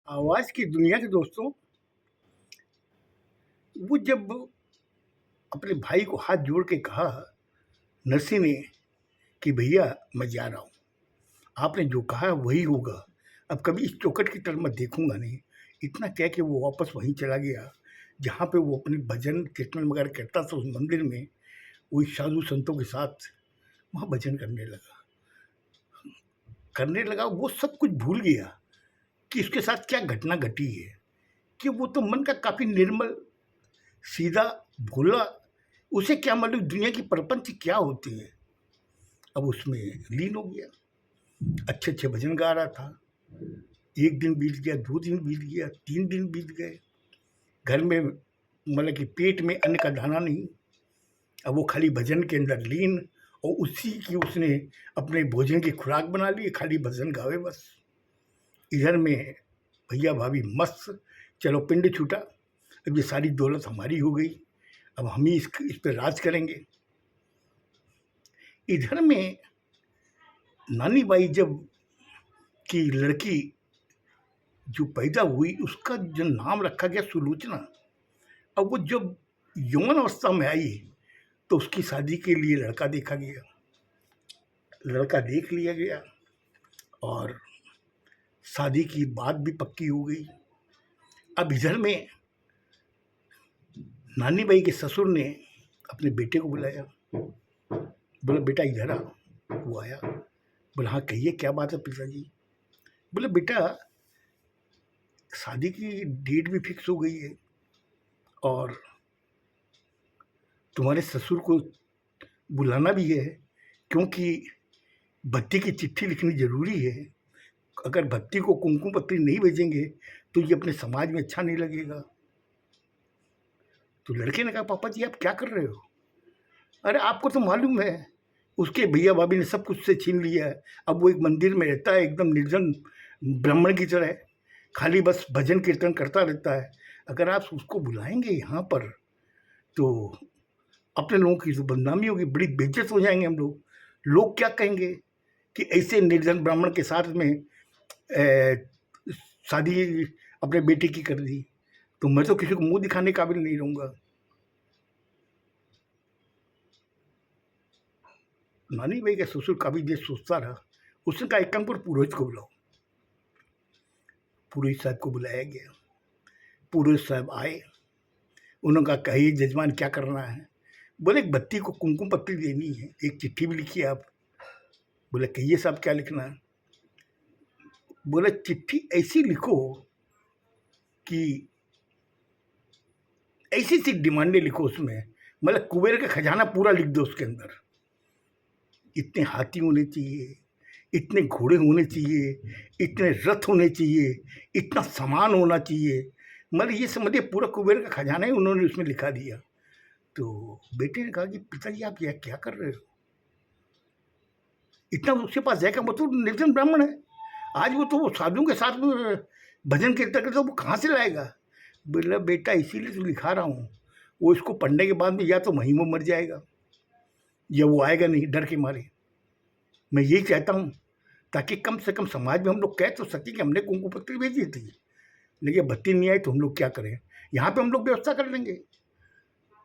आवाज़ की दुनिया के दोस्तों, वो जब अपने भाई को हाथ जोड़ के कहा नरसिंह ने कि भैया मैं जा रहा हूँ, आपने जो कहा वही होगा, अब कभी इस चौखट की तरफ मैं देखूंगा नहीं। इतना कह के वो वापस वहीं चला गया जहाँ पे वो अपने भजन कीर्तन वगैरह करता था, उस मंदिर में वही साधु संतों के साथ वहाँ भजन करने लगा। वो सब कुछ भूल गया कि उसके साथ क्या घटना घटी है, कि वो तो मन का काफ़ी निर्मल, सीधा, भोला, उसे क्या मालूम दुनिया की प्रपंच क्या होती है। अब उसमें लीन हो गया, अच्छे अच्छे भजन गा रहा था। एक दिन बीत गया, 2 दिन बीत गया, 3 दिन बीत गए, घर में मतलब कि पेट में अन्न का दाना नहीं। अब वो खाली भजन के अंदर लीन, और उसी की उसने अपने भोजन की खुराक बना ली, खाली भजन गावे बस। इधर में भैया भाभी मस्त, चलो पिंड छूटा, अब ये सारी दौलत हमारी हो गई, अब हम ही इस पर राज करेंगे। इधर में नानी बाई जब की लड़की जो पैदा हुई, उसका जो नाम रखा गया सुलोचना। अब वो जब यौवन अवस्था में आई तो उसकी शादी के लिए लड़का देखा गया, लड़का देख लिया गया और शादी की बात भी पक्की हो गई। अब इधर में नानी बाई के ससुर ने अपने बेटे को बुलाया, बोला बेटा इधर आ। वो आया, बोला हाँ कहिए क्या बात है पिताजी। बोले बेटा शादी की डेट भी फिक्स हो गई है और तुम्हारे ससुर को बुलाना भी है, क्योंकि भक्ति की चिट्ठी लिखनी जरूरी है। अगर भक्ति को कुमकुम पत्री नहीं भेजेंगे तो ये अपने समाज में अच्छा नहीं लगेगा। तो लड़के ने कहा पापा जी आप क्या कर रहे हो, अरे आपको तो मालूम है उसके भैया भाभी ने सब कुछ से छीन लिया है, अब वो एक मंदिर में रहता है एकदम निर्जन ब्राह्मण की तरह, खाली बस भजन कीर्तन करता रहता है। अगर आप उसको बुलाएंगे यहाँ पर तो अपने लोगों की तो बदनामी होगी, बड़ी बेइज्जत हो जाएंगे हम लोग। लोग क्या कहेंगे कि ऐसे निर्धन ब्राह्मण के साथ में शादी अपने बेटे की कर दी, तो मैं तो किसी को मुंह दिखाने काबिल नहीं रहूंगा। नानी भाई का ससुर काफी देर सोचता रहा, उसने कहा एक काम पर पुरोहित को बुलाओ। पुरोहित साहब को बुलाया गया, पुरोहित साहब आए, उन्होंने कहा कहिए जजमान क्या करना है। बोले एक बत्ती को कुमकुम पत्री देनी है, एक चिट्ठी भी लिखी आप। बोले कहिए साहब क्या लिखना है। बोले चिट्ठी ऐसी लिखो कि ऐसी सी डिमांडें लिखो उसमें, मतलब कुबेर का खजाना पूरा लिख दो उसके अंदर। इतने हाथी होने चाहिए, इतने घोड़े होने चाहिए, इतने रथ होने चाहिए, इतना सामान होना चाहिए, मतलब ये समझिए पूरा कुबेर का खजाना ही उन्होंने उसमें लिखा दिया। तो बेटे ने कहा कि पिताजी आप यह क्या कर रहे हो, इतना उसके पास जाएगा, मतलब निर्जन ब्राह्मण है, आज वो तो साधुओं के साथ में भजन कीर्तन करता, वो कहाँ से लाएगा। बोला बेटा इसीलिए तो लिखा रहा हूँ, वो इसको पढ़ने के बाद में या तो वहीं वो मर जाएगा या वो आएगा नहीं डर के मारे। मैं यही चाहता हूँ ताकि कम से कम समाज में हम लोग कह तो सकें कि हमने कुमकुम पत्री भेजी थी, लेकिन बत्ती नहीं आई तो हम लोग क्या करें, यहाँ पे हम लोग व्यवस्था कर लेंगे।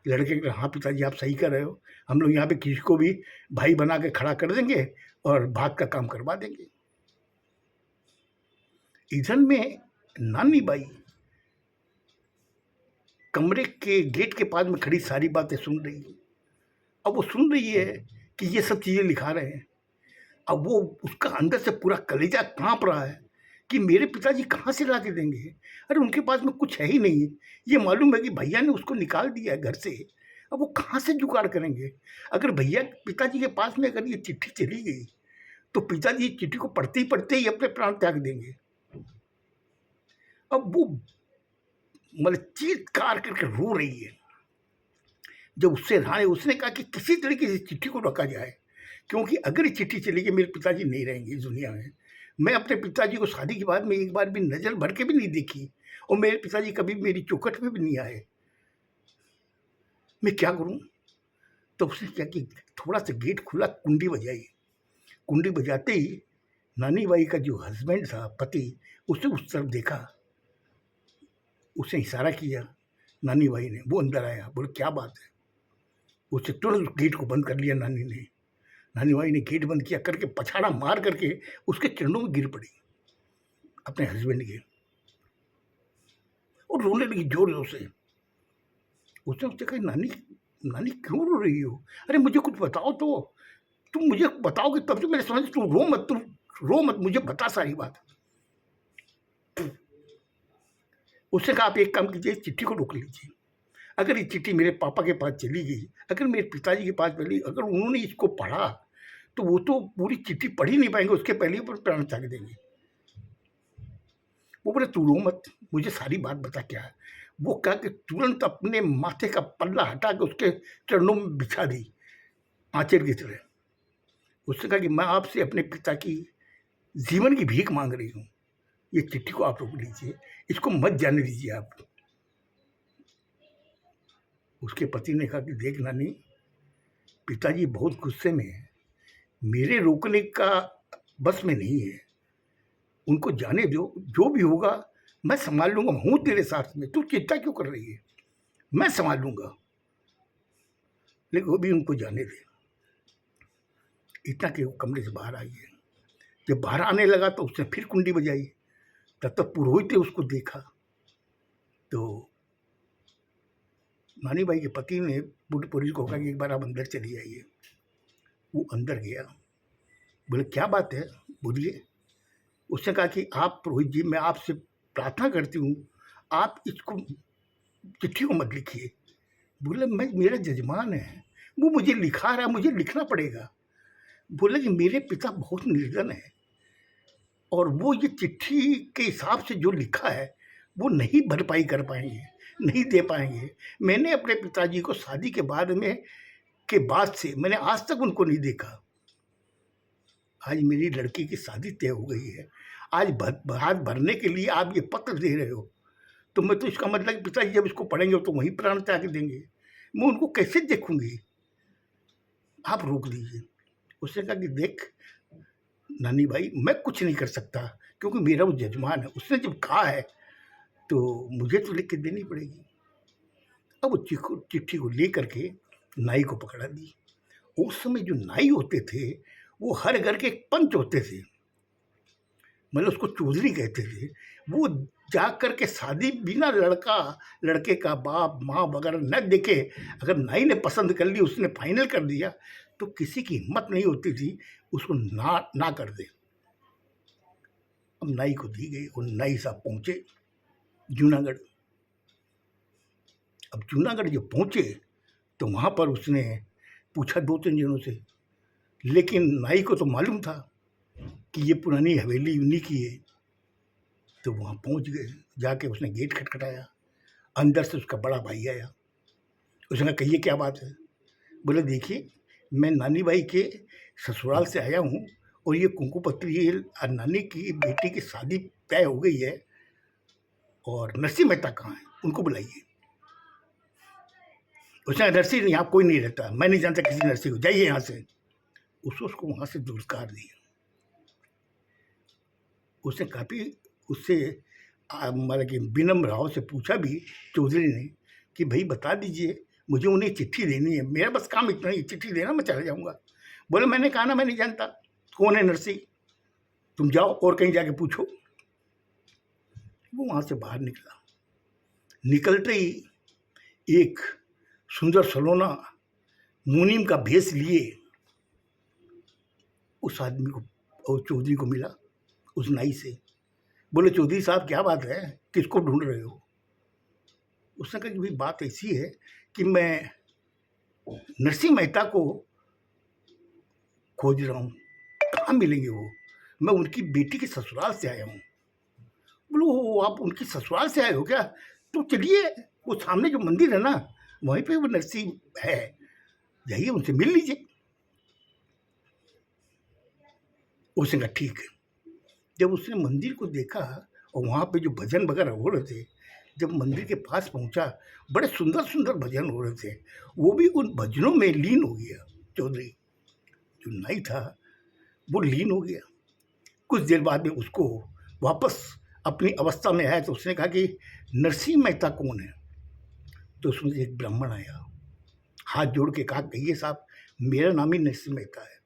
लड़के के हाँ पिताजी आप सही कर रहे हो, हम लोग यहाँ पे किसी को भी भाई बना के खड़ा कर देंगे और भाग का काम करवा देंगे। इधर में नानी बाई कमरे के गेट के पास में खड़ी सारी बातें सुन रही है। अब वो सुन रही है कि ये सब चीज़ें लिखा रहे हैं, अब वो उसका अंदर से पूरा कलेजा कांप रहा है कि मेरे पिताजी कहाँ से ला के देंगे, अरे उनके पास में कुछ है ही नहीं, ये मालूम है कि भैया ने उसको निकाल दिया है घर से, अब वो कहाँ से जुगाड़ करेंगे। अगर भैया पिताजी के पास में अगर ये चिट्ठी चली गई तो पिताजी इस चिट्ठी को पढ़ते ही अपने प्राण त्याग देंगे। अब वो मतलब चीत्कार करके रो रही है। जब उससे रहा, उसने कहा कि किसी तरीके से चिट्ठी को रोका जाए, क्योंकि अगर ये चिट्ठी चली गई मेरे पिताजी नहीं रहेंगे इस दुनिया में। मैं अपने पिताजी को शादी के बाद में एक बार भी नज़र भर के भी नहीं देखी, और मेरे पिताजी कभी मेरी चौखट में भी नहीं आए, मैं क्या करूं। तो उसने क्या कि थोड़ा सा गेट खुला, कुंडी बजाई, कुंडी बजाते ही नानी बाई का जो हस्बैंड था, पति, उसने उस तरफ देखा, उसने इशारा किया नानी भाई ने, वो अंदर आया, बोले क्या बात है। उससे तुरंत गेट को बंद कर लिया नानी ने। नानी भाई ने गेट बंद किया करके पछाड़ा मार करके उसके चरणों में गिर पड़ी अपने हस्बैंड के, और रोने लगी जोर जोर से। उसने उससे कहा नानी नानी क्यों रो रही हो, अरे मुझे कुछ बताओ तो, तुम मुझे बताओगे तब तो मेरे समझ, तुम रो मत, मुझे बता सारी बात। उसने कहा आप एक काम कीजिए, चिट्ठी को रोक लीजिए, अगर ये चिट्ठी मेरे पापा के पास चली गई, अगर मेरे पिताजी के पास चली, अगर उन्होंने इसको पढ़ा तो वो तो पूरी चिट्ठी पढ़ ही नहीं पाएंगे, उसके पहले ही प्राण त्याग देंगे। वो बोले तू रो मत, मुझे सारी बात बता क्या है। वो कहा कि तुरंत अपने माथे का पल्ला हटा के उसके चरणों में बिछा दी आंचल की तरह। उसने कहा कि मैं आपसे अपने पिता की जीवन की भीख मांग रही हूँ, ये चिट्ठी को आप रोक लीजिए, इसको मत जाने दीजिए आप। उसके पति ने कहा कि देख नानी, पिताजी बहुत गुस्से में है, मेरे रोकने का बस में नहीं है, उनको जाने दो, जो भी होगा मैं संभाल लूंगा, हूँ तेरे साथ में, तू चिंता क्यों कर रही है, मैं संभाल लूंगा। लेकिन वो भी उनको जाने दे। इतना कि वो कमरे से बाहर आई है। जब बाहर आने लगा तो उसने फिर कुंडी बजाई, तब तक पुरोहित ने उसको देखा। तो नानी भाई के पति ने पुलिस को कहा कि एक बार आप अंदर चली आइए। वो अंदर गया, बोले क्या बात है, बोलिए। उसने कहा कि आप पुरोहित जी, मैं आपसे प्रार्थना करती हूँ, आप इसको चिट्ठी को मत लिखिए। बोले मैं, मेरा जजमान है, वो मुझे लिखा रहा, मुझे लिखना पड़ेगा। बोले कि मेरे पिता बहुत निर्धन है और वो ये चिट्ठी के हिसाब से जो लिखा है वो नहीं भरपाई कर पाएंगे, नहीं दे पाएंगे। मैंने अपने पिताजी को शादी के बाद से मैंने आज तक उनको नहीं देखा। आज मेरी लड़की की शादी तय हो गई है, आज हाथ भरने के लिए आप ये पत्र दे रहे हो, तो मैं तो इसका मतलब कि पिताजी जब इसको पढ़ेंगे तो वहीं प्राण त्याग देंगे, मैं उनको कैसे देखूंगी, आप रोक दीजिए। उसने कहा कि देख नानी भाई, मैं कुछ नहीं कर सकता क्योंकि मेरा वो जजमान है, उसने जब कहा है तो मुझे तो लिख के देनी पड़ेगी। अब वो चिट्ठी को ले करके नाई को पकड़ा दी। उस समय जो नाई होते थे वो हर घर के एक पंच होते थे, मतलब उसको चौधरी कहते थे। वो जा कर के शादी बिना लड़के का बाप माँ वगैरह न देखे, अगर नाई ने पसंद कर ली, उसने फाइनल कर दिया, तो किसी की हिम्मत नहीं होती थी उसको ना कर दे। अब नाई को दी गई और नाई साहब पहुँचे जूनागढ़। अब जूनागढ़ जब पहुँचे तो वहाँ पर उसने पूछा 2-3 जनों से, लेकिन नाई को तो मालूम था कि ये पुरानी हवेली उन्हीं की है। तो वहाँ पहुँच गए, जाके उसने गेट खटखटाया, अंदर से उसका बड़ा भाई आया। उसने कहा कहिए क्या बात है। बोले देखिए, मैं नानी भाई के ससुराल से आया हूँ और ये कुंकू पत्री नानी की बेटी की शादी तय हो गई है और नरसिंह मेहता कहाँ है, उनको बुलाइए। उसने नरसिंह यहाँ कोई नहीं रहता, मैं नहीं जानता किसी नरसिंह को, जाइए यहाँ से। उसको वहाँ से दुरस्कार दिया। उसने काफ़ी उससे मतलब कि विनम्र भाव से पूछा भी चौधरी ने कि भाई बता दीजिए, मुझे उन्हें चिट्ठी देनी है, मेरा बस काम इतना ही, चिट्ठी देना, मैं चला जाऊँगा। बोले मैंने कहा ना मैं नहीं जानता कौन है नरसिंह, तुम जाओ और कहीं जाके पूछो। वो वहाँ से बाहर निकला। निकलते ही एक सुंदर सलोना मुनीम का भेष लिए उस आदमी को और चौधरी को मिला, उस नाई से। बोले चौधरी साहब क्या बात है, किसको ढूंढ रहे हो। उसने कहा कि भाई बात ऐसी है कि मैं नरसिंह मेहता को खोज रहा हूँ, कहाँ मिलेंगे वो, मैं उनकी बेटी के ससुराल से आया हूँ। बोलो आप उनकी ससुराल से आए हो क्या, तो चलिए वो सामने जो मंदिर है ना, वहीं पे वो नरसिंह है, जाइए उनसे मिल लीजिए। उसने कहा ठीक है। जब उसने मंदिर को देखा और वहाँ पे जो भजन वगैरह हो रहे थे, जब मंदिर के पास पहुँचा, बड़े सुंदर सुंदर भजन हो रहे थे, वो भी उन भजनों में लीन हो गया। चौधरी जो नाई था वो लीन हो गया। कुछ देर बाद में उसको वापस अपनी अवस्था में आया तो उसने कहा कि नरसिंह मेहता कौन है? तो उसमें से एक ब्राह्मण आया, हाथ जोड़ के कहा, कहिए साहब, मेरा नाम ही नरसिंह मेहता है।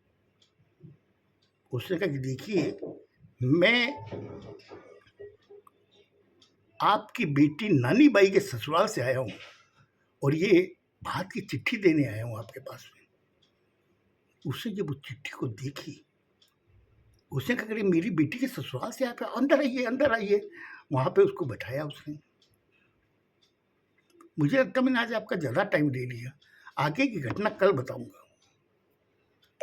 उसने कहा कि देखिए, मैं आपकी बेटी नानी बाई के ससुराल से आया हूँ और ये बात की चिट्ठी देने आया हूँ आपके पास में। उसने जब उस चिट्ठी को देखी, उसने कहा, अरे मेरी बेटी के ससुराल से आया, अंदर आइए, अंदर आइए। वहाँ पे उसको बैठाया उसने। मुझे लगता है मैंने आज आपका ज़्यादा टाइम ले लिया, आगे की घटना कल बताऊंगा।